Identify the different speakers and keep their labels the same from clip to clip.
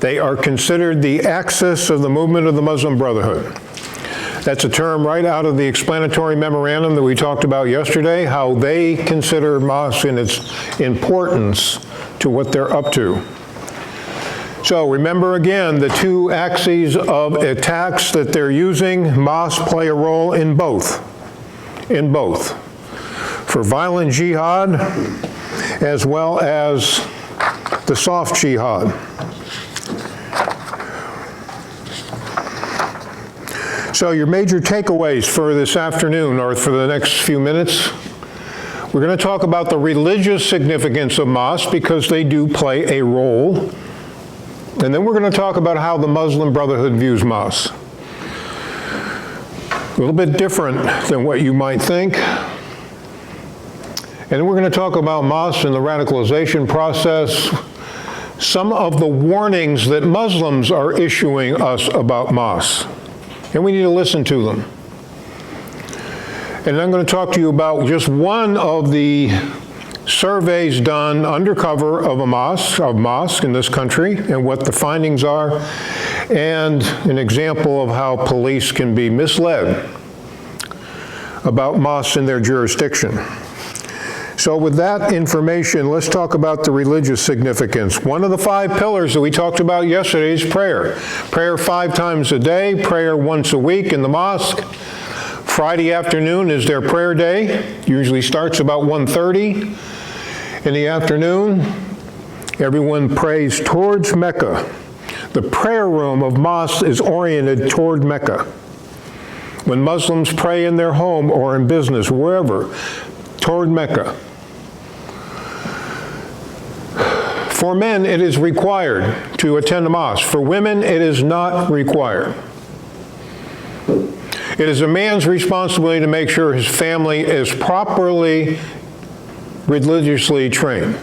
Speaker 1: They are considered the axis of the movement of the Muslim Brotherhood. That's a term right out of the Explanatory Memorandum that we talked about yesterday, how they consider mosques and its importance to what they're up to. So remember again, the two axes of attacks that they're using, mosques play a role in both. For violent jihad, as well as the soft jihad. So your major takeaways for this afternoon, or for the next few minutes, we're going to talk about the religious significance of mosques because they do play a role. And then we're going to talk about how the Muslim Brotherhood views mosques. A little bit different than what you might think. And then we're going to talk about mosques and the radicalization process, some of the warnings that Muslims are issuing us about mosques. And we need to listen to them. And I'm going to talk to you about just one of the surveys done undercover of a mosque in this country, and what the findings are, and an example of how police can be misled about mosques in their jurisdiction. So with that information, let's talk about the religious significance. One of the 5 pillars that we talked about yesterday is prayer. Prayer 5 times a day, prayer once a week in the mosque. Friday afternoon is their prayer day. Usually starts about 1:30 in the afternoon. Everyone prays towards Mecca. The prayer room of mosques is oriented toward Mecca. When Muslims pray in their home or in business, wherever, toward Mecca. For men, it is required to attend a mosque. For women, it is not required. It is a man's responsibility to make sure his family is properly religiously trained.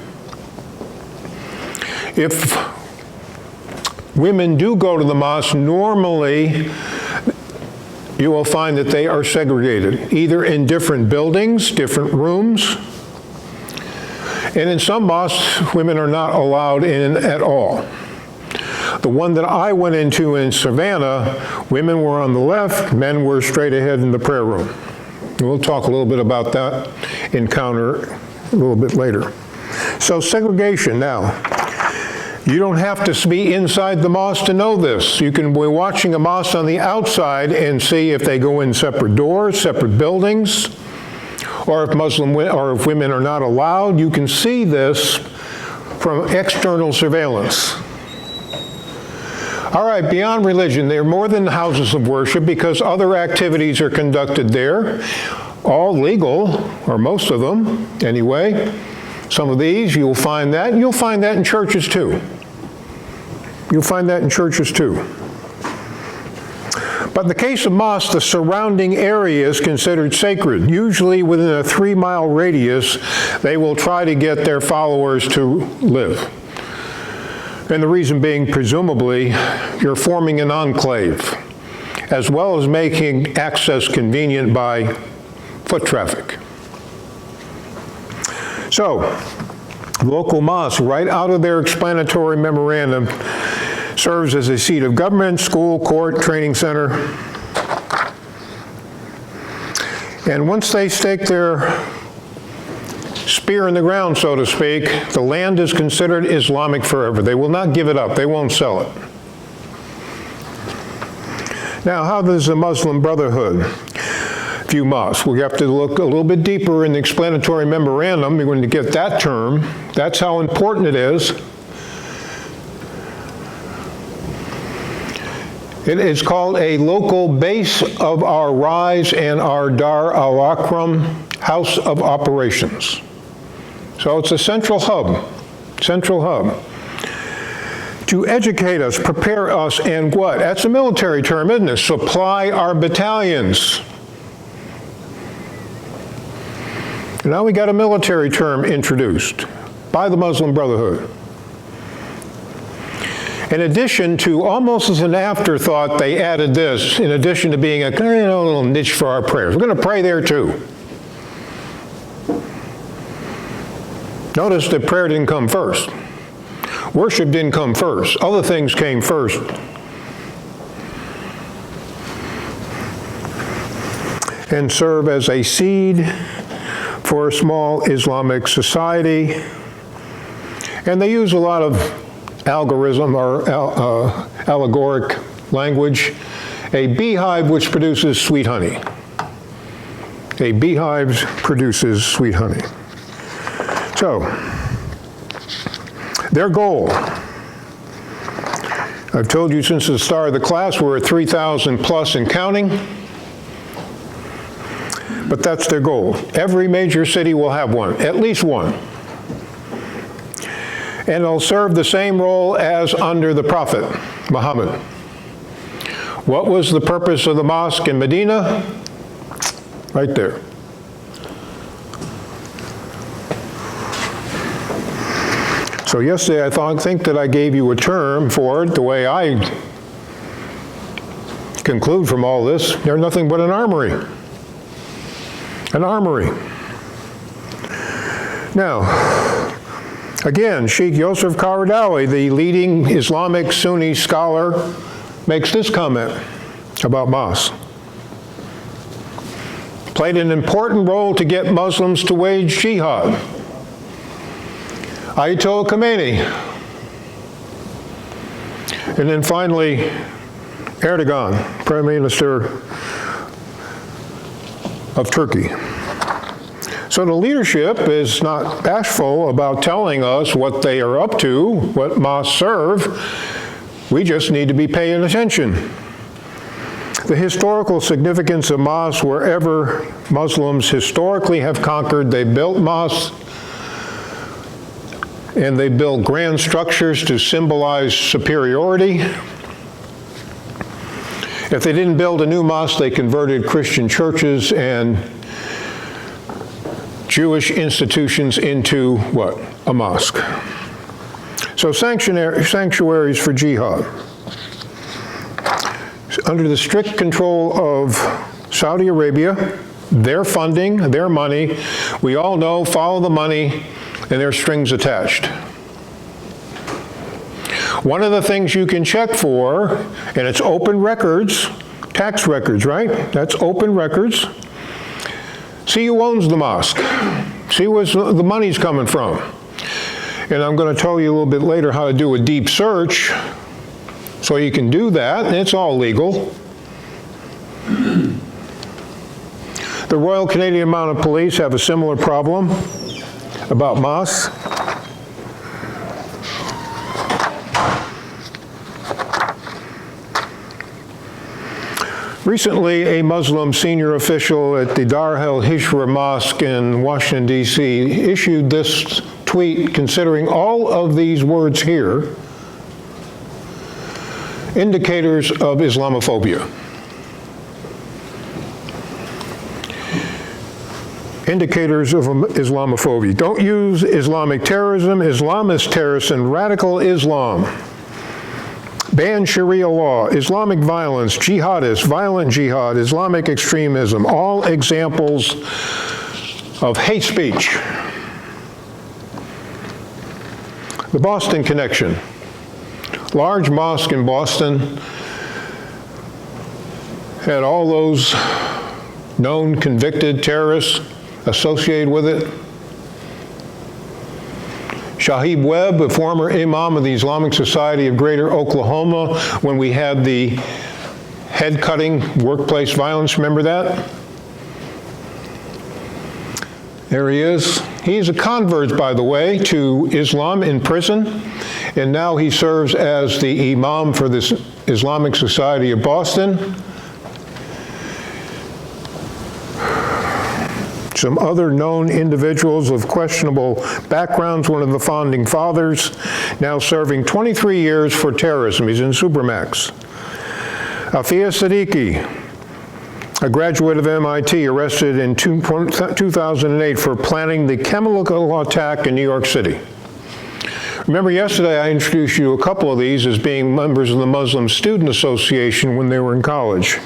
Speaker 1: If women do go to the mosque, normally you will find that they are segregated, either in different buildings, different rooms, and in some mosques, women are not allowed in at all. The one that I went into in Savannah, women were on the left, men were straight ahead in the prayer room. And we'll talk a little bit about that encounter a little bit later. So segregation now. You don't have to be inside the mosque to know this. You can be watching a mosque on the outside and see if they go in separate doors, separate buildings, or if women are not allowed. You can see this from external surveillance. All right, beyond religion, they're more than houses of worship because other activities are conducted there, all legal, or most of them anyway. Some of these, you'll find that. You'll find that in churches too. You'll find that in churches too. But in the case of mosques, the surrounding area is considered sacred. Usually within a 3-mile radius, they will try to get their followers to live. And the reason being, presumably, you're forming an enclave, as well as making access convenient by foot traffic. So, local mosque, right out of their explanatory memorandum, serves as a seat of government, school, court, training center. And once they stake their spear in the ground, so to speak, the land is considered Islamic forever. They will not give it up. They won't sell it. Now, how does the Muslim Brotherhood view mosques? We have to look a little bit deeper in the explanatory memorandum. We're going to get that term. That's how important it is. It is called a local base of our Rise and our Dar al-Akram House of Operations. So it's a central hub, to educate us, prepare us, and what? That's a military term, isn't it? Supply our battalions. Now we got a military term introduced by the Muslim Brotherhood. In addition to, almost as an afterthought, they added this, in addition to being a little niche for our prayers. We're going to pray there too. Notice that prayer didn't come first. Worship didn't come first. Other things came first. And serve as a seed for a small Islamic society. And they use a lot of algorithm or allegoric language. A beehive which produces sweet honey. A beehive produces sweet honey. So, their goal. I've told you since the start of the class we're at 3,000 plus and counting. But that's their goal. Every major city will have one, at least one. And it'll serve the same role as under the Prophet, Muhammad. What was the purpose of the mosque in Medina? Right there. So yesterday I think that I gave you a term for it, the way I conclude from all this. They're nothing but an armory. An armory. Now, again, Sheikh Yosef Qaradawi, the leading Islamic Sunni scholar, makes this comment about mosques. Played an important role to get Muslims to wage jihad. Ayatollah Khomeini. And then finally, Erdogan, Prime Minister of Turkey. So the leadership is not bashful about telling us what they are up to, what mosques serve. We just need to be paying attention. The historical significance of mosques, wherever Muslims historically have conquered, they built mosques and they built grand structures to symbolize superiority. If they didn't build a new mosque, they converted Christian churches and Jewish institutions into what? A mosque. So sanctuaries for jihad. Under the strict control of Saudi Arabia, their funding, their money, we all know, follow the money, and there are strings attached. One of the things you can check for, and it's open records, tax records, right? That's open records. See who owns the mosque. See where the money's coming from. And I'm going to tell you a little bit later how to do a deep search, so you can do that, and it's all legal. The Royal Canadian Mounted Police have a similar problem about mosques. Recently, a Muslim senior official at the Dar al-Hijra Mosque in Washington, D.C. issued this tweet considering all of these words here indicators of Islamophobia. Indicators of Islamophobia. Don't use Islamic terrorism, Islamist terrorists, and radical Islam. Ban Sharia law, Islamic violence, jihadists, violent jihad, Islamic extremism, all examples of hate speech. The Boston connection. Large mosque in Boston had all those known convicted terrorists associated with it. Shahib Webb, a former imam of the Islamic Society of Greater Oklahoma, when we had the head-cutting workplace violence, remember that? There he is. He's a convert, by the way, to Islam in prison, and now he serves as the imam for this Islamic Society of Boston. Some other known individuals of questionable backgrounds, one of the founding fathers, now serving 23 years for terrorism. He's in Supermax. Afia Siddiqui, a graduate of MIT, arrested in 2008 for planning the chemical attack in New York City. Remember yesterday I introduced you to a couple of these as being members of the Muslim Student Association when they were in college.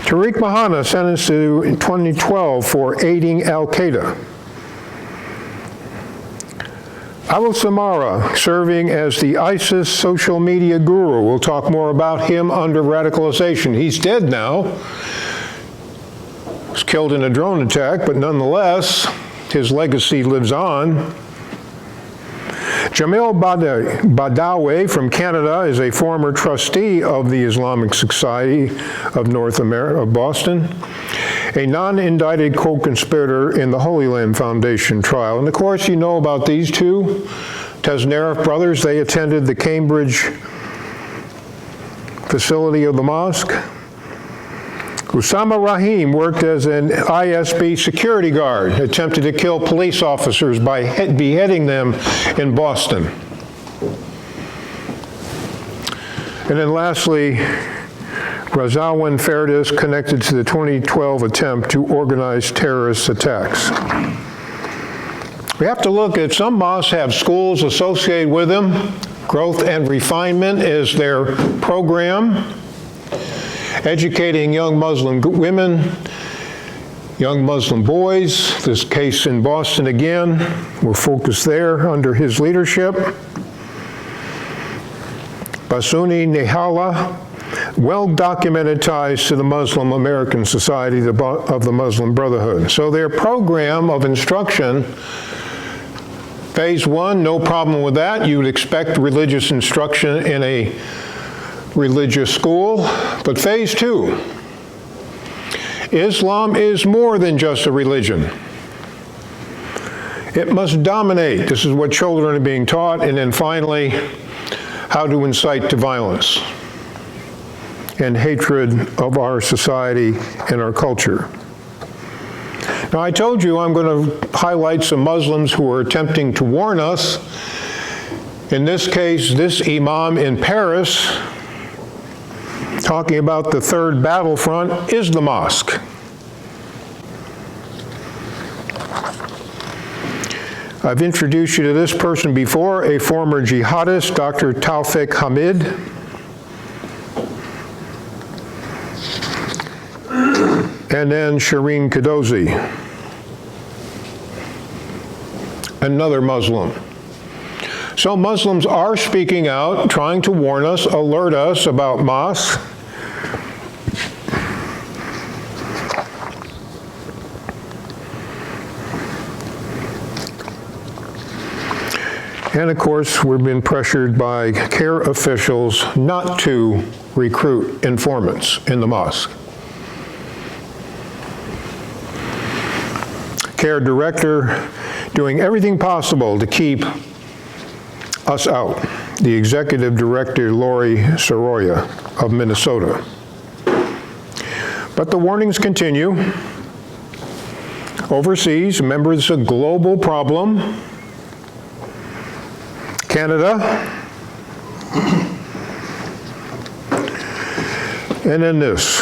Speaker 1: Tariq Mahana, sentenced to in 2012 for aiding al-Qaeda. Abu Samara, serving as the ISIS social media guru. We'll talk more about him under radicalization. He's dead now. Was killed in a drone attack, but nonetheless, his legacy lives on. Jamil Badawi from Canada is a former trustee of the Islamic Society of North America, of Boston, a non-indicted co-conspirator in the Holy Land Foundation trial. And of course, you know about these two, Tesnarif brothers. They attended the Cambridge facility of the mosque. Usama Rahim worked as an ISB security guard, attempted to kill police officers by beheading them in Boston. And then lastly, Razawan Ferdis, connected to the 2012 attempt to organize terrorist attacks. We have to look at some mosques have schools associated with them. Growth and Refinement is their program, educating young Muslim women, young Muslim boys. This case in Boston again, we're focused there under his leadership. Basuni Nehala, well-documented ties to the Muslim American Society of the Muslim Brotherhood. So their program of instruction, phase one, no problem with that. You would expect religious instruction in a religious school. But phase two, Islam is more than just a religion. It must dominate. This is what children are being taught. And then finally, how to incite to violence and hatred of our society and our culture. Now, I told you I'm going to highlight some Muslims who are attempting to warn us. In this case, this imam in Paris, talking about the third battlefront, is the mosque. I've introduced you to this person before, a former jihadist, Dr. Tawfiq Hamid. And then Shireen Kadozi, another Muslim. So Muslims are speaking out, trying to warn us, alert us about mosques. And of course, we've been pressured by CARE officials not to recruit informants in the mosque. CARE director doing everything possible to keep us out. The executive director, Lori Soroya of Minnesota. But the warnings continue. Overseas, remember, it's a global problem. Canada. And then this.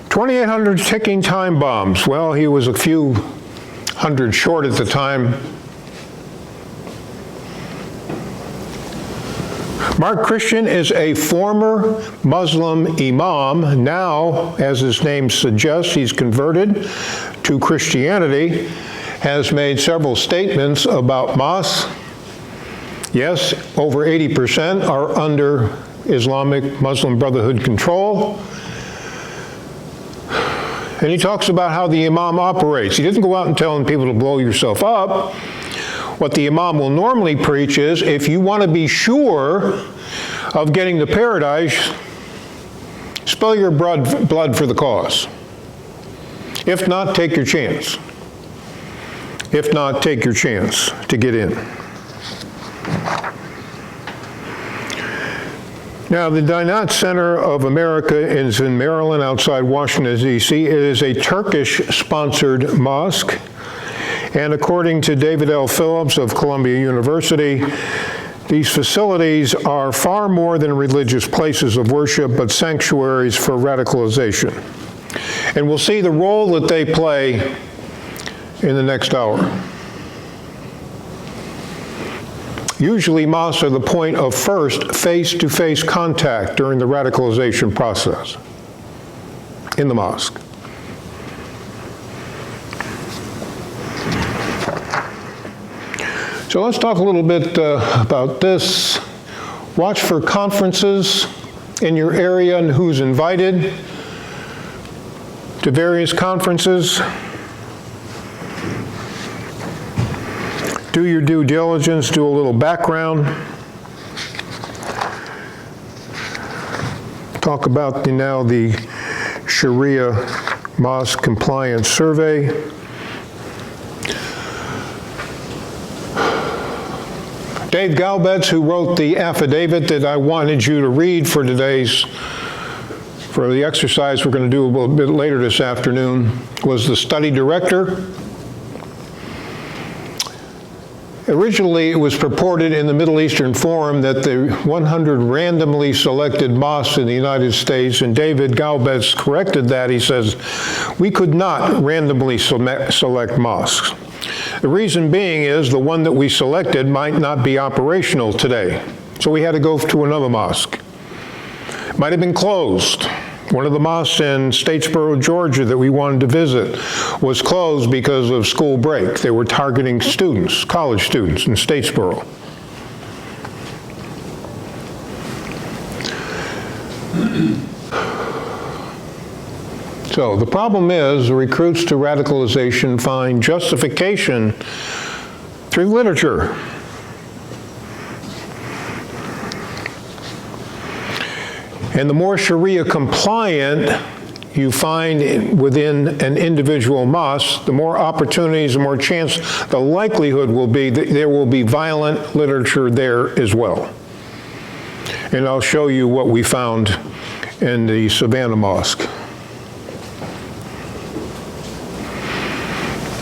Speaker 1: 2,800 ticking time bombs. Well, he was a few hundred short at the time. Mark Christian is a former Muslim imam. Now, as his name suggests, he's converted to Christianity, has made several statements about mosques. Yes, over 80% are under Islamic Muslim Brotherhood control. And he talks about how the imam operates. He doesn't go out and telling people to blow yourself up. What the imam will normally preach is, if you want to be sure of getting to paradise, spill your blood for the cause. If not, take your chance. If not, take your chance to get in. Now, the Dinat Center of America is in Maryland, outside Washington, D.C. It is a Turkish-sponsored mosque. And according to David L. Phillips of Columbia University, these facilities are far more than religious places of worship, but sanctuaries for radicalization. And we'll see the role that they play in the next hour. Usually, mosques are the point of first face-to-face contact during the radicalization process in the mosque. So let's talk a little bit about this. Watch for conferences in your area and who's invited to various conferences. Do your due diligence, do a little background. Talk about now the Sharia Mosque Compliance Survey. Dave Galbetz, who wrote the affidavit that I wanted you to read for the exercise we're going to do a little bit later this afternoon, was the study director. Originally, it was purported in the Middle Eastern Forum that the 100 randomly selected mosques in the United States, and David Galbetz corrected that. He says, we could not randomly select mosques. The reason being is the one that we selected might not be operational today. So we had to go to another mosque. It might have been closed. One of the mosques in Statesboro, Georgia that we wanted to visit was closed because of school break. They were targeting students, college students in Statesboro. So the problem is the recruits to radicalization find justification through literature. And the more Sharia compliant you find within an individual mosque, the more opportunities, the more chance, the likelihood will be that there will be violent literature there as well. And I'll show you what we found in the Savannah Mosque.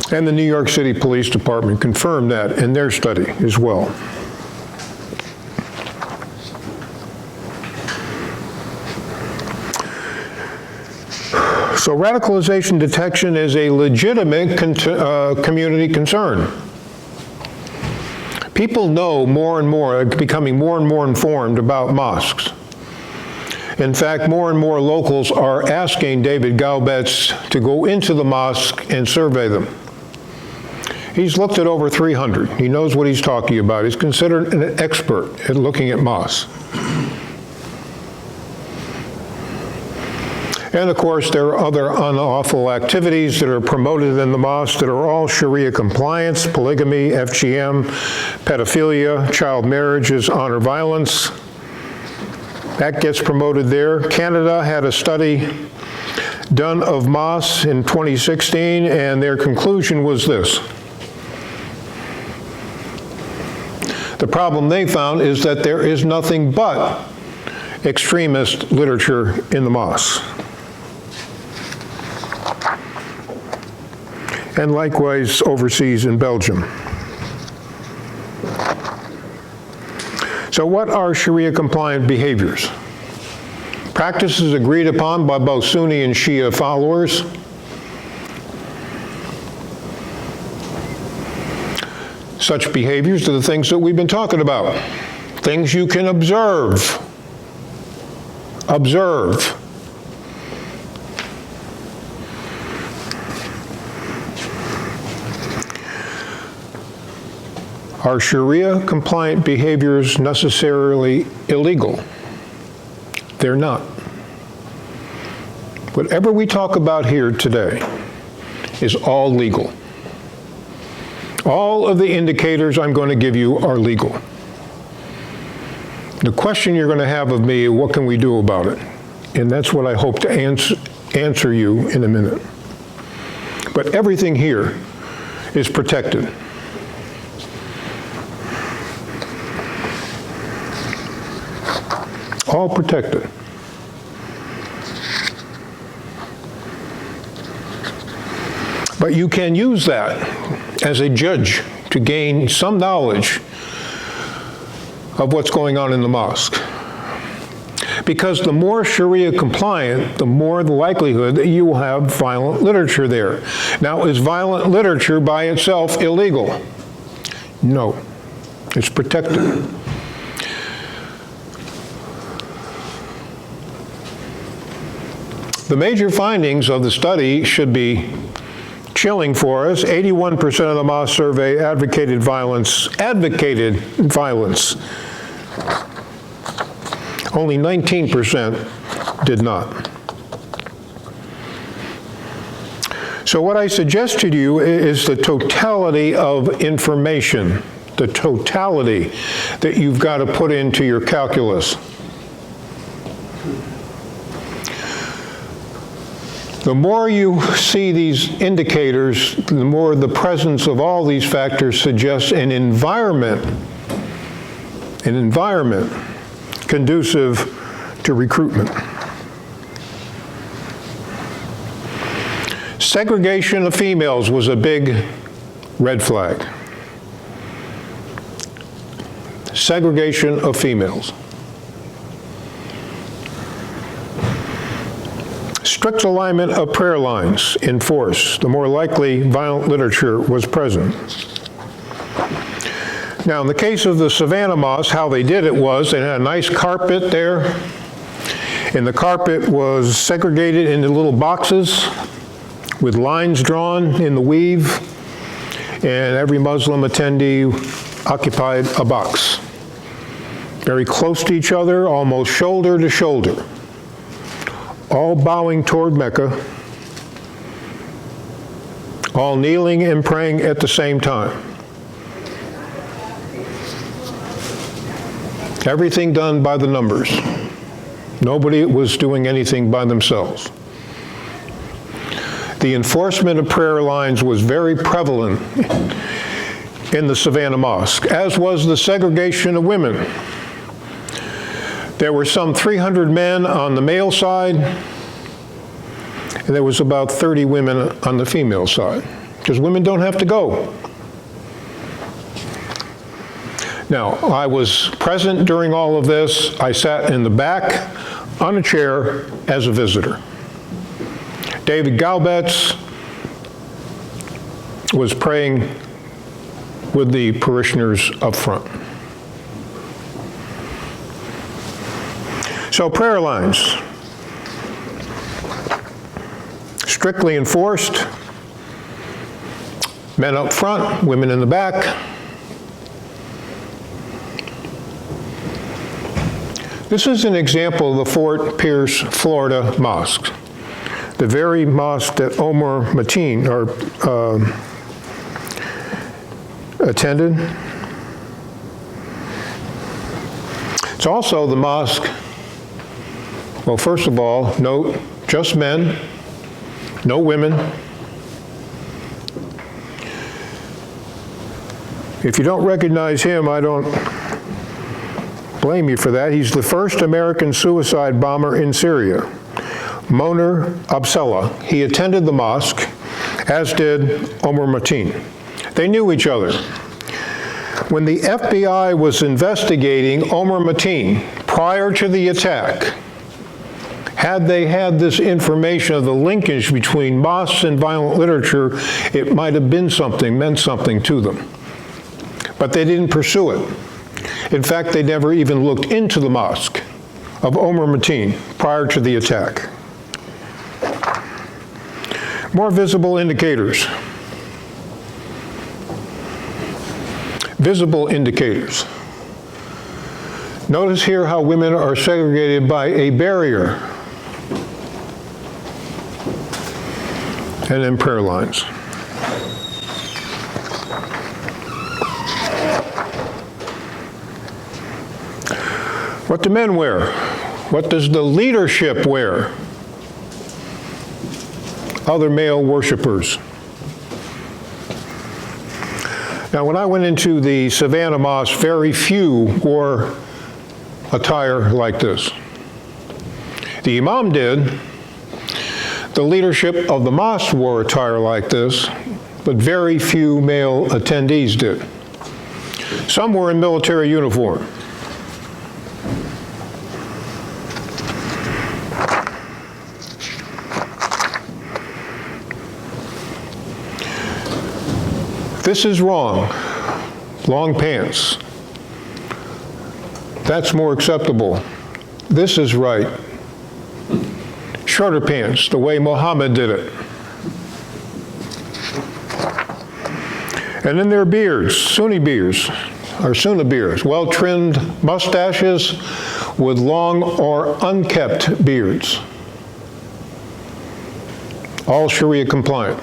Speaker 1: And the New York City Police Department confirmed that in their study as well. So radicalization detection is a legitimate community concern. People know more and more, becoming more and more informed about mosques. In fact, more and more locals are asking David Galbetz to go into the mosque and survey them. He's looked at over 300. He knows what he's talking about. He's considered an expert at looking at mosques. And of course, there are other unlawful activities that are promoted in the mosque that are all Sharia compliance: polygamy, FGM, pedophilia, child marriages, honor violence. That gets promoted there. Canada had a study done of mosques in 2016, and their conclusion was this. The problem they found is that there is nothing but extremist literature in the mosques. And likewise overseas in Belgium. So what are Sharia compliant behaviors? Practices agreed upon by both Sunni and Shia followers. Such behaviors are the things that we've been talking about. Things you can observe. Observe. Are Sharia compliant behaviors necessarily illegal? They're not. Whatever we talk about here today is all legal. All of the indicators I'm going to give you are legal. The question you're going to have of me, what can we do about it? And that's what I hope to answer you in a minute. But everything here is protected. All protected. But you can use that as a judge to gain some knowledge of what's going on in the mosque. Because the more Sharia compliant, the more the likelihood that you will have violent literature there. Now, is violent literature by itself illegal? No, it's protected. The major findings of the study should be chilling for us. 81% of the mosque survey advocated violence. Only 19% did not. So what I suggest to you is the totality of information, the totality that you've got to put into your calculus. The more you see these indicators, the more the presence of all these factors suggests an environment conducive to recruitment. Segregation of females was a big red flag. Segregation of females. Strict alignment of prayer lines enforced. The more likely violent literature was present. Now, in the case of the Savannah Mosque, how they did it was they had a nice carpet there, and the carpet was segregated into little boxes with lines drawn in the weave, and every Muslim attendee occupied a box. Very close to each other, almost shoulder to shoulder, all bowing toward Mecca, all kneeling and praying at the same time. Everything done by the numbers. Nobody was doing anything by themselves. The enforcement of prayer lines was very prevalent in the Savannah Mosque, as was the segregation of women. There were some 300 men on the male side, and there was about 30 women on the female side, because women don't have to go. Now, I was present during all of this. I sat in the back on a chair as a visitor. David Galbetz was praying with the parishioners up front. So prayer lines, strictly enforced, men up front, women in the back. This is an example of the Fort Pierce, Florida mosque. The very mosque that Omar Mateen attended. It's also the mosque, well, first of all, note, just men, no women. If you don't recognize him, I don't blame you for that. He's the first American suicide bomber in Syria. Moner Absallah. He attended the mosque, as did Omar Mateen. They knew each other. When the FBI was investigating Omar Mateen prior to the attack, had they had this information of the linkage between mosques and violent literature, it might have been something, meant something to them. But they didn't pursue it. In fact, they never even looked into the mosque of Omar Mateen prior to the attack. More visible indicators. Visible indicators. Notice here how women are segregated by a barrier and then prayer lines. What do men wear? What does the leadership wear? Other male worshipers. Now, when I went into the Savannah Mosque, very few wore attire like this. The imam did. The leadership of the mosque wore attire like this, but very few male attendees did. Some were in military uniform. This is wrong. Long pants. That's more acceptable. This is right. Shorter pants, the way Muhammad did it. And then there are beards, Sunni beards, or Sunnah beards, well-trimmed mustaches with long or unkept beards. All Sharia compliant.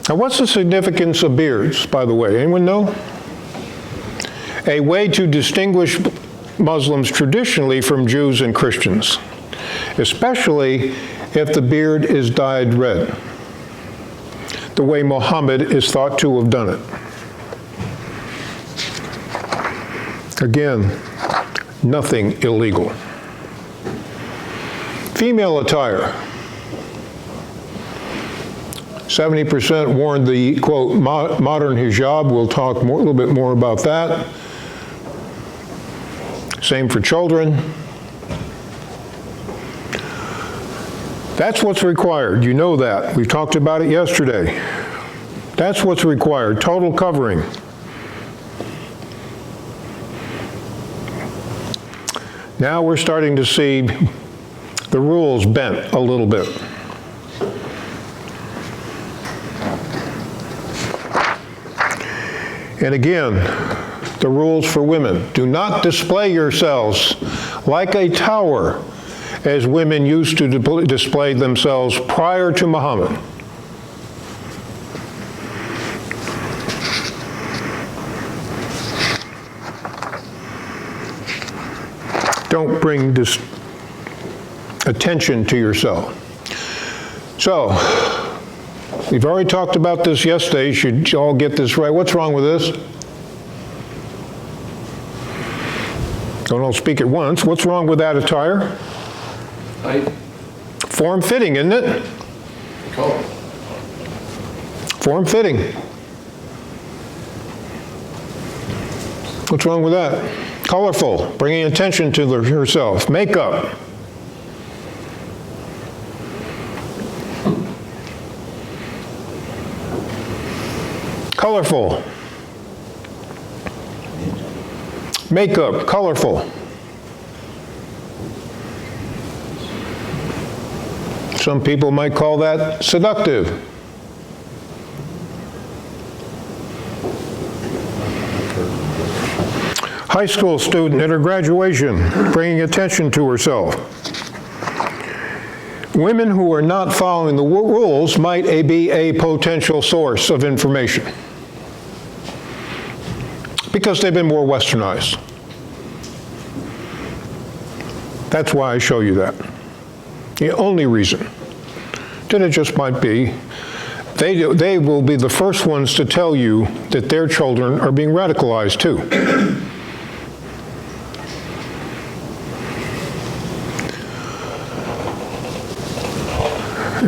Speaker 1: Now, what's the significance of beards, by the way? Anyone know? A way to distinguish Muslims traditionally from Jews and Christians, especially if the beard is dyed red, the way Muhammad is thought to have done it. Again, nothing illegal. Female attire. 70% worn the, quote, modern hijab. We'll talk a little bit more about that. Same for children. That's what's required. You know that. We talked about it yesterday. That's what's required. Total covering. Now we're starting to see the rules bent a little bit. And again, the rules for women. Do not display yourselves like a tower as women used to display themselves prior to Muhammad. Don't bring this attention to yourself. So, we've already talked about this yesterday. You should all get this right. What's wrong with this? Don't all speak at once. What's wrong with that attire?
Speaker 2: Height.
Speaker 1: Form-fitting, isn't it?
Speaker 2: Color.
Speaker 1: Form-fitting. What's wrong with that? Colorful, bringing attention to herself. Makeup. Colorful. Makeup, colorful. Some people might call that seductive. High school student at her graduation, bringing attention to herself. Women who are not following the rules might be a potential source of information because they've been more westernized. That's why I show you that. The only reason. Then it just might be, they will be the first ones to tell you that their children are being radicalized too.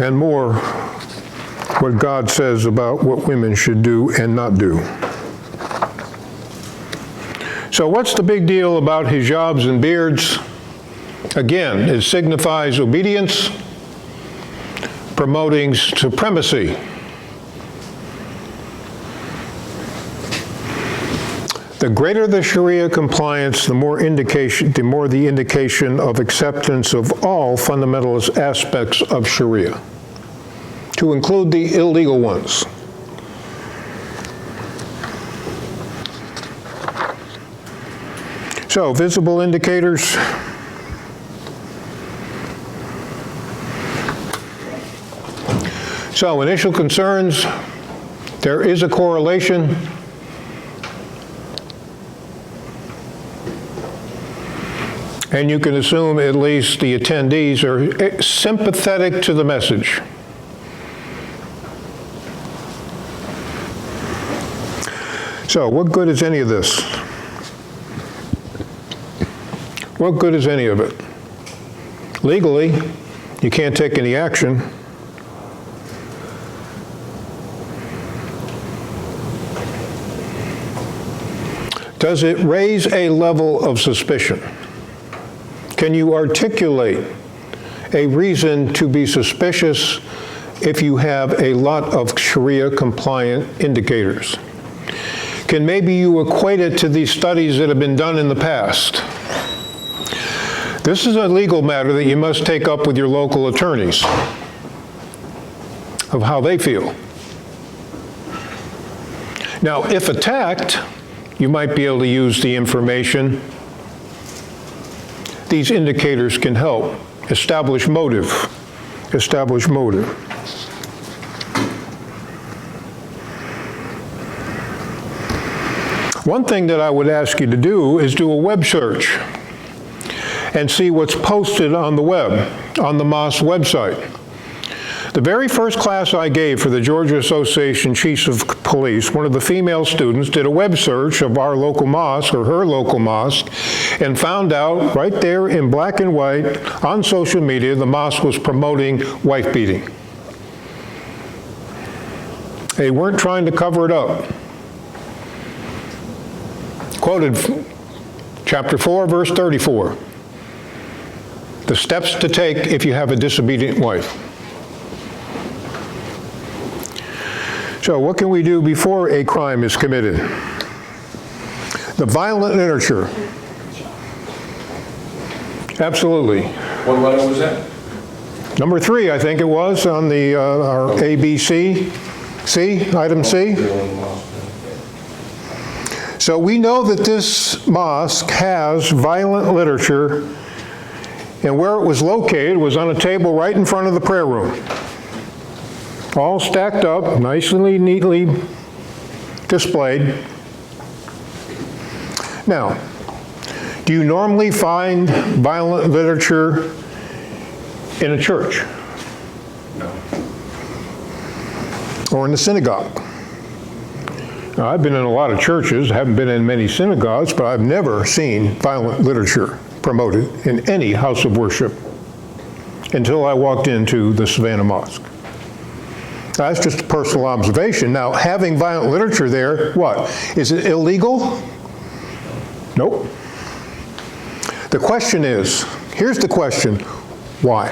Speaker 1: And more what God says about what women should do and not do. So what's the big deal about hijabs and beards? Again, it signifies obedience, promoting supremacy. The greater the Sharia compliance, the more the indication of acceptance of all fundamentalist aspects of Sharia, to include the illegal ones. So, visible indicators. So, initial concerns, there is a correlation. And you can assume at least the attendees are sympathetic to the message. So, what good is any of this? What good is any of it? Legally, you can't take any action. Does it raise a level of suspicion? Can you articulate a reason to be suspicious if you have a lot of Sharia-compliant indicators? Can maybe you equate it to these studies that have been done in the past? This is a legal matter that you must take up with your local attorneys of how they feel. Now, if attacked, you might be able to use the information. These indicators can help establish motive. Establish motive. One thing that I would ask you to do is do a web search and see what's posted on the web, on the mosque website. The very first class I gave for the Georgia Association Chiefs of Police, one of the female students did a web search of our local mosque, or her local mosque, and found out right there in black and white on social media the mosque was promoting wife beating. They weren't trying to cover it up. Quoted chapter 4, verse 34. The steps to take if you have a disobedient wife. So what can we do before a crime is committed? The violent literature. Absolutely.
Speaker 2: What letter was that?
Speaker 1: Number 3, I think it was, on the our ABC. C, item C. So we know that this mosque has violent literature, and where it was located was on a table right in front of the prayer room. All stacked up, nicely, neatly displayed. Now, do you normally find violent literature in a church?
Speaker 2: No.
Speaker 1: Or in the synagogue? Now, I've been in a lot of churches, haven't been in many synagogues, but I've never seen violent literature promoted in any house of worship until I walked into the Savannah Mosque. That's just a personal observation. Now, having violent literature there, what? Is it illegal? Nope. The question is, here's the question, why?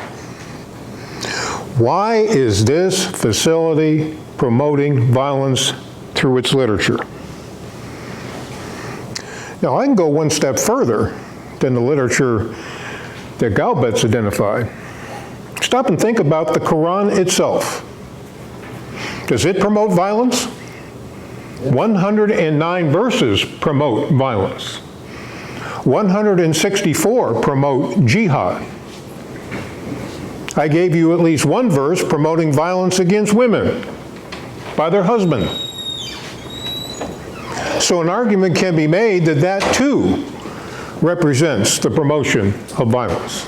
Speaker 1: Why is this facility promoting violence through its literature? Now, I can go one step further than the literature that Galbet's identified. Stop and think about the Quran itself. Does it promote violence? 109 verses promote violence. 164 promote jihad. I gave you at least one verse promoting violence against women by their husband. So an argument can be made that that too represents the promotion of violence.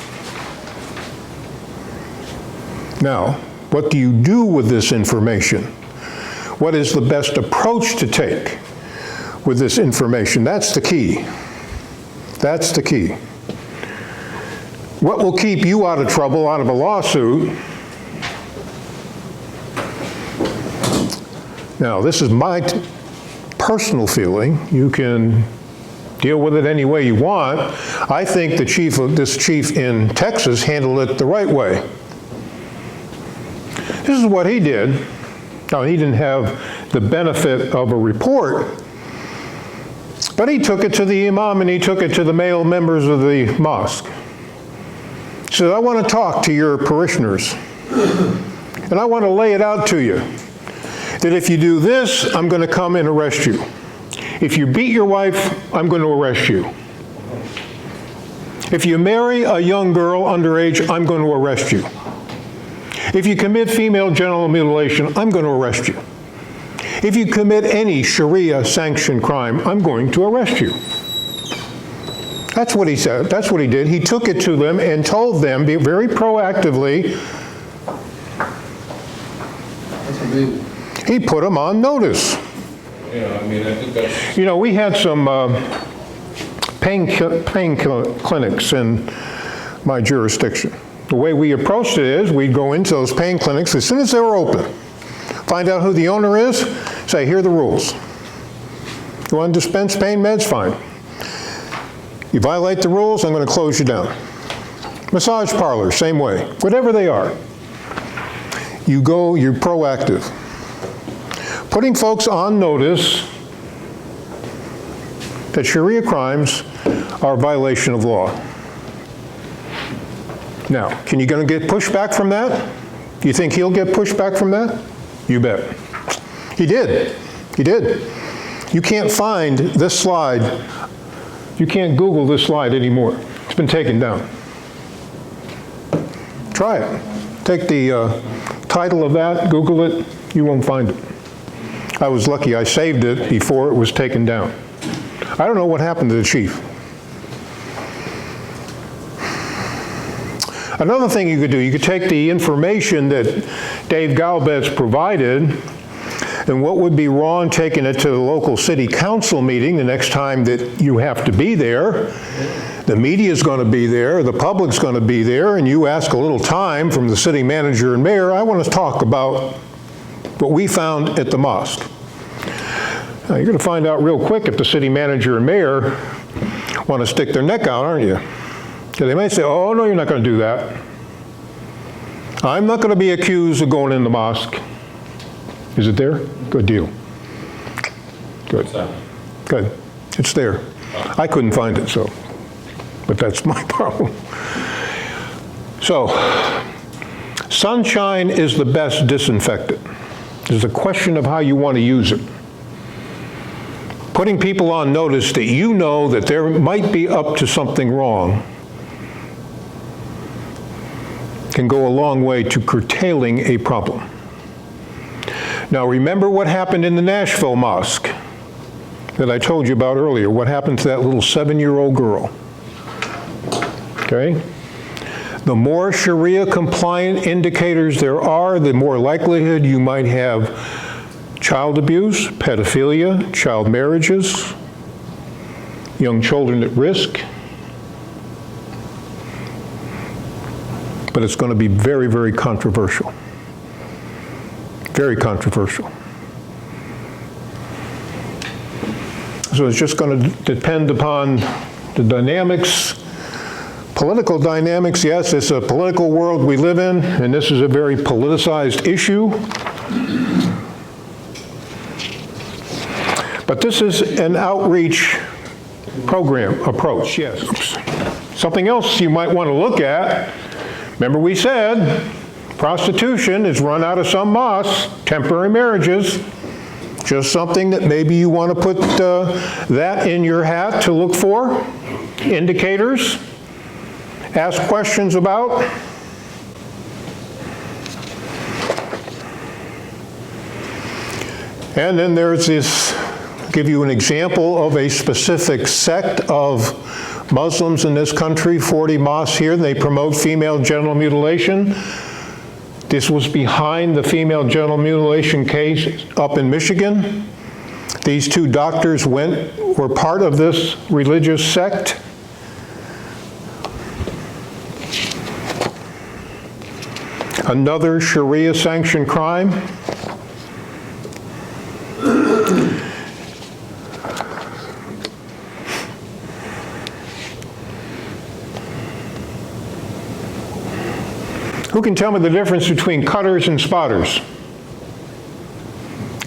Speaker 1: Now, what do you do with this information? What is the best approach to take with this information? That's the key. That's the key. What will keep you out of trouble, out of a lawsuit? Now, this is my personal feeling. You can deal with it any way you want. I think this chief in Texas handled it the right way. This is what he did. Now, he didn't have the benefit of a report, but he took it to the imam and he took it to the male members of the mosque. He said, I want to talk to your parishioners, and I want to lay it out to you, that if you do this, I'm going to come and arrest you. If you beat your wife, I'm going to arrest you. If you marry a young girl underage, I'm going to arrest you. If you commit female genital mutilation, I'm going to arrest you. If you commit any Sharia sanctioned crime, I'm going to arrest you. That's what he said. That's what he did. He took it to them and told them very proactively. He put them on notice.
Speaker 2: Yeah, I mean, I think that's...
Speaker 1: You know, we had some pain clinics in my jurisdiction. The way we approached it is we'd go into those pain clinics as soon as they were open, find out who the owner is, say, here are the rules. You want to dispense pain meds? Fine. You violate the rules, I'm going to close you down. Massage parlors, same way. Whatever they are. You go, you're proactive. Putting folks on notice that Sharia crimes are a violation of law. Now, can you going to get pushback from that? Do you think he'll get pushback from that? You bet. He did. He did. You can't find this slide. You can't Google this slide anymore. It's been taken down. Try it. Take the title of that, Google it, you won't find it. I was lucky I saved it before it was taken down. I don't know what happened to the chief. Another thing you could do, you could take the information that Dave Galbetz provided, and what would be wrong taking it to the local city council meeting the next time that you have to be there. The media is going to be there, the public's going to be there, and you ask a little time from the city manager and mayor, I want to talk about what we found at the mosque. Now, you're going to find out real quick if the city manager and mayor want to stick their neck out, aren't you? Because they might say, oh, no, you're not going to do that. I'm not going to be accused of going in the mosque. Is it there? Good deal. Good. Good. It's there. I couldn't find it, so, but that's my problem. So, sunshine is the best disinfectant. There's a question of how you want to use it. Putting people on notice that you know that there might be up to something wrong can go a long way to curtailing a problem. Now remember what happened in the Nashville mosque that I told you about earlier, what happened to that little 7-year-old girl. Okay? The more Sharia compliant indicators there are, the more likelihood you might have child abuse, pedophilia, child marriages, young children at risk. But it's going to be very, very controversial. Very controversial. So it's just going to depend upon the dynamics, political dynamics. Yes, it's a political world we live in, and this is a very politicized issue. But this is an outreach program approach, yes. Oops. Something else you might want to look at. Remember we said prostitution is run out of some mosques, temporary marriages. Just something that maybe you want to put that in your hat to look for. Indicators. Ask questions about. And then there's this, give you an example of a specific sect of Muslims in this country, 40 mosques here, they promote female genital mutilation. This was behind the female genital mutilation case up in Michigan. These two doctors were part of this religious sect. Another Sharia-sanctioned crime. Who can tell me the difference between cutters and spotters?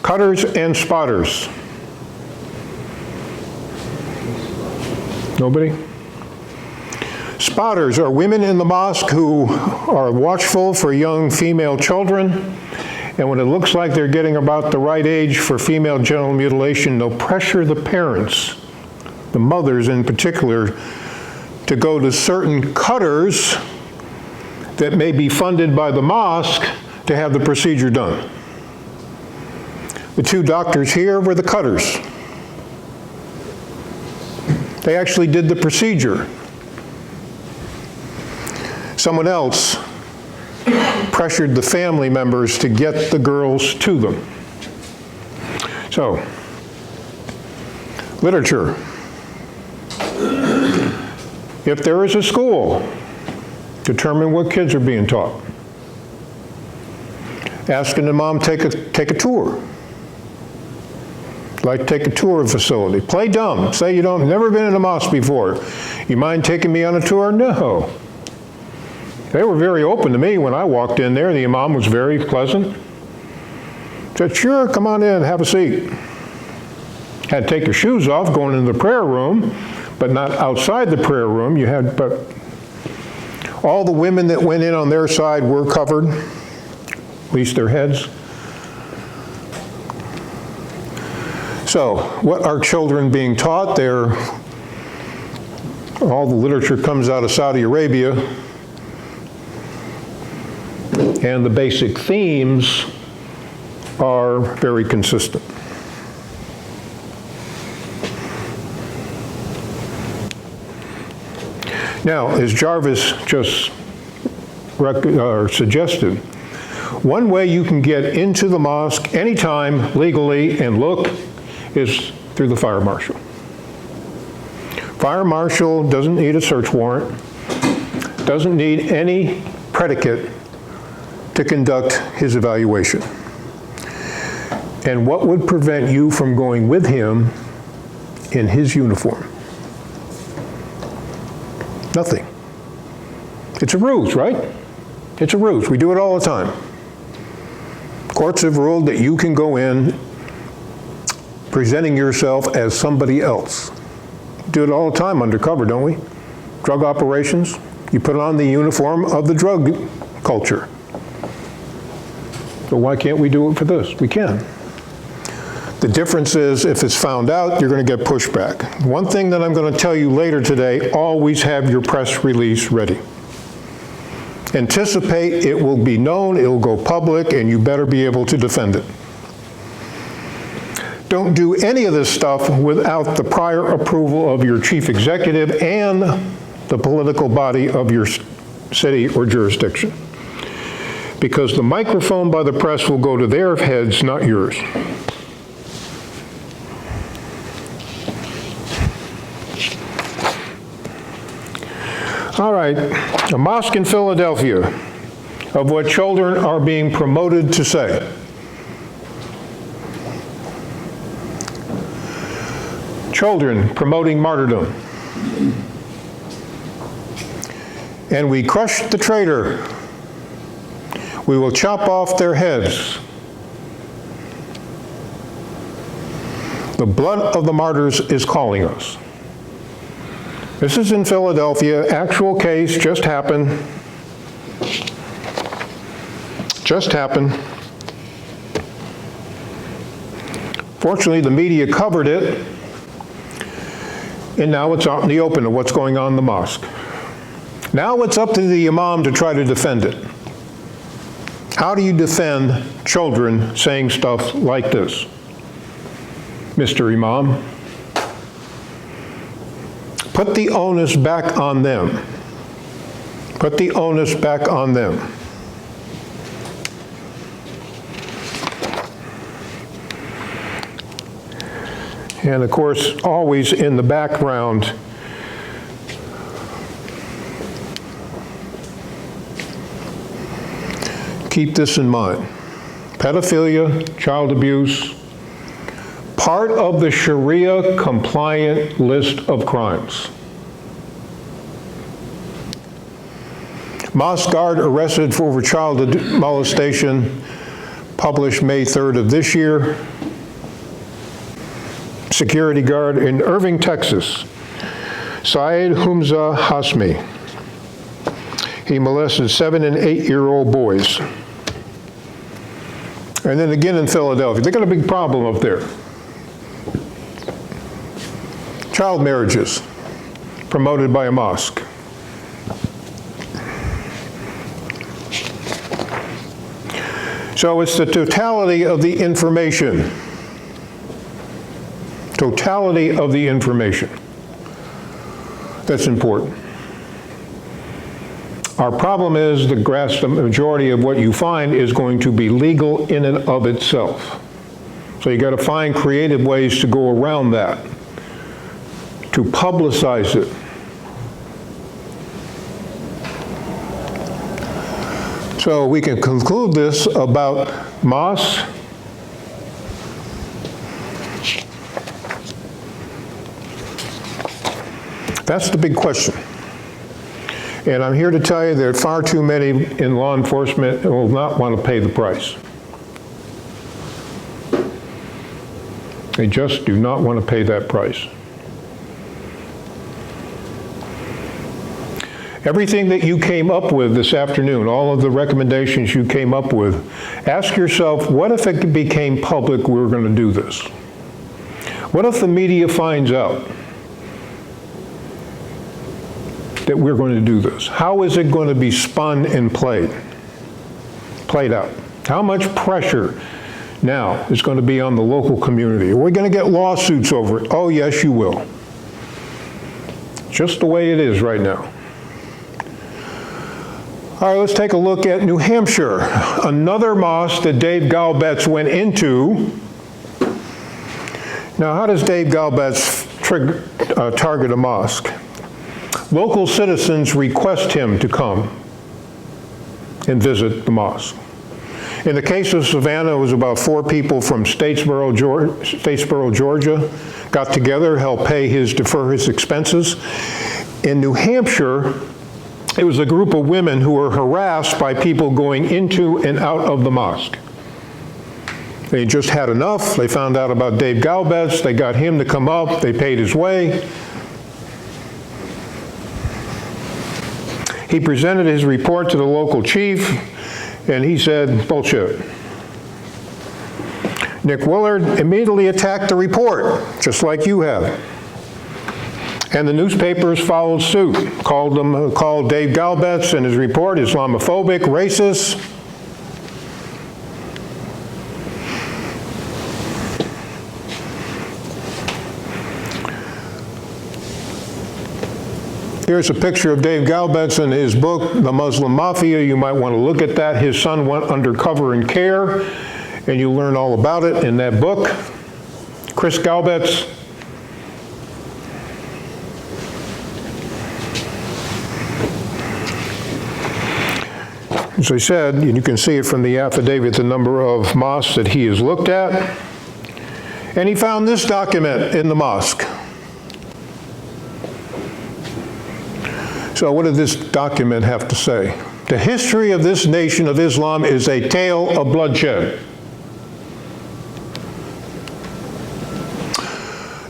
Speaker 1: Cutters and spotters. Nobody? Spotters are women in the mosque who are watchful for young female children, and when it looks like they're getting about the right age for female genital mutilation, they'll pressure the parents, the mothers in particular, to go to certain cutters that may be funded by the mosque to have the procedure done. The two doctors here were the cutters. They actually did the procedure. Someone else pressured the family members to get the girls to them. So, literature. If there is a school, determine what kids are being taught. Asking the mom take a tour. Like take a tour of the facility. Play dumb. Say you never been in a mosque before. You mind taking me on a tour? No. They were very open to me when I walked in there. The imam was very pleasant. Said, sure, come on in, have a seat. Had to take your shoes off going into the prayer room, but not outside the prayer room. But all the women that went in on their side were covered, at least their heads. So, what are children being taught? All the literature comes out of Saudi Arabia, and the basic themes are very consistent. Now, as Jarvis just suggested, one way you can get into the mosque anytime legally and look is through the fire marshal. Fire marshal doesn't need a search warrant, doesn't need any predicate to conduct his evaluation. And what would prevent you from going with him in his uniform? Nothing. It's a ruse, right? It's a ruse. We do it all the time. Courts have ruled that you can go in presenting yourself as somebody else. Do it all the time undercover, don't we? Drug operations, you put on the uniform of the drug culture. So why can't we do it for this? We can. The difference is if it's found out, you're going to get pushback. One thing that I'm going to tell you later today, always have your press release ready. Anticipate it will be known, it will go public, and you better be able to defend it. Don't do any of this stuff without the prior approval of your chief executive and the political body of your city or jurisdiction. Because the microphone by the press will go to their heads, not yours. All right, a mosque in Philadelphia, of what children are being promoted to say. Children promoting martyrdom. And we crushed the traitor. We will chop off their heads. The blood of the martyrs is calling us. This is in Philadelphia, actual case, just happened. Just happened. Fortunately, the media covered it, and now it's out in the open of what's going on in the mosque. Now it's up to the imam to try to defend it. How do you defend children saying stuff like this? Mr. Imam, put the onus back on them. Put the onus back on them. And of course, always in the background, keep this in mind. Pedophilia, child abuse, part of the Sharia compliant list of crimes. Mosque guard arrested for child molestation, published May 3rd of this year. Security guard in Irving, Texas, Syed Humza Hasmi. He molested 7- and 8-year-old boys. And then again in Philadelphia, they got a big problem up there. Child marriages promoted by a mosque. So it's the totality of the information. Totality of the information that's important. Our problem is the majority of what you find is going to be legal in and of itself. So you got to find creative ways to go around that, to publicize it. So we can conclude this about mosques. That's the big question. And I'm here to tell you that far too many in law enforcement will not want to pay the price. They just do not want to pay that price. Everything that you came up with this afternoon, all of the recommendations you came up with, ask yourself, what if it became public we were going to do this? What if the media finds out that we're going to do this? How is it going to be spun and played out? How much pressure now is going to be on the local community? Are we going to get lawsuits over it? Oh, yes, you will. Just the way it is right now. All right, let's take a look at New Hampshire, another mosque that Dave Galbetz went into. Now, how does Dave Galbetz target a mosque? Local citizens request him to come and visit the mosque. In the case of Savannah, it was about 4 people from Statesboro, Georgia, got together, helped defer his expenses. In New Hampshire, it was a group of women who were harassed by people going into and out of the mosque. They just had enough. They found out about Dave Galbetz. They got him to come up. They paid his way. He presented his report to the local chief, and he said, bullshit. Nick Willard immediately attacked the report, just like you have. And the newspapers followed suit, called Dave Galbetz and his report Islamophobic, racist. Here's a picture of Dave Galbetz in his book, The Muslim Mafia. You might want to look at that. His son went undercover in CARE, and you learn all about it in that book. Chris Galbetz. As I said, and you can see it from the affidavit, the number of mosques that he has looked at. And he found this document in the mosque. So what did this document have to say? The history of this nation of Islam is a tale of bloodshed.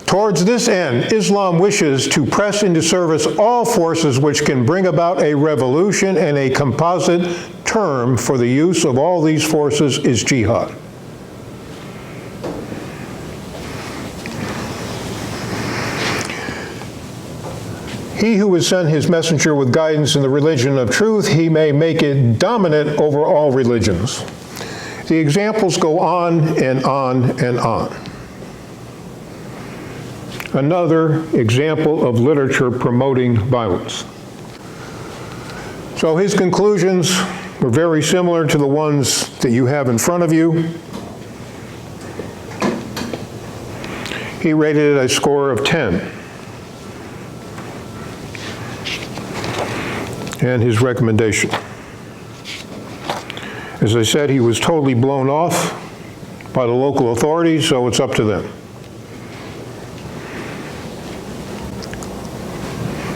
Speaker 1: Towards this end, Islam wishes to press into service all forces which can bring about a revolution, and a composite term for the use of all these forces is jihad. He who has sent his messenger with guidance in the religion of truth, he may make it dominant over all religions. The examples go on and on and on. Another example of literature promoting violence. So his conclusions were very similar to the ones that you have in front of you. He rated it a score of 10. And his recommendation. As I said, he was totally blown off by the local authorities, so it's up to them.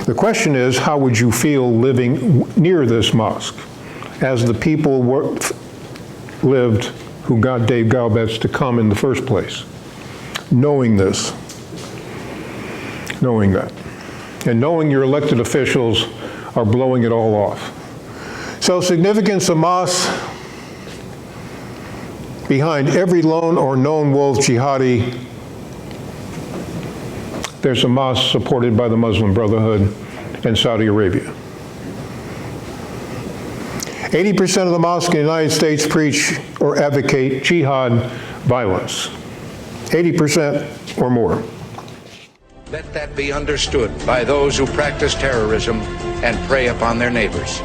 Speaker 1: The question is, how would you feel living near this mosque as the people lived who got Dave Galbetz to come in the first place? Knowing this, knowing that, and knowing your elected officials are blowing it all off. So significance of mosques: behind every lone or known wolf jihadi, there's a mosque supported by the Muslim Brotherhood and Saudi Arabia. 80% of the mosques in the United States preach or advocate jihad violence. 80% or more.
Speaker 3: Let that be understood by those who practice terrorism and prey upon their neighbors.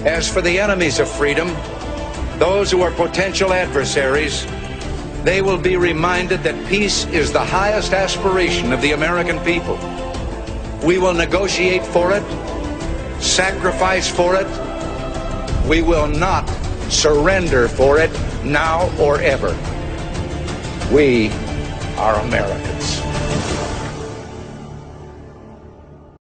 Speaker 3: As for the enemies of freedom, those who are potential adversaries, they will be reminded that peace is the highest aspiration of the American people. We will negotiate for it, sacrifice for it. We will not surrender for it now or ever. We are Americans.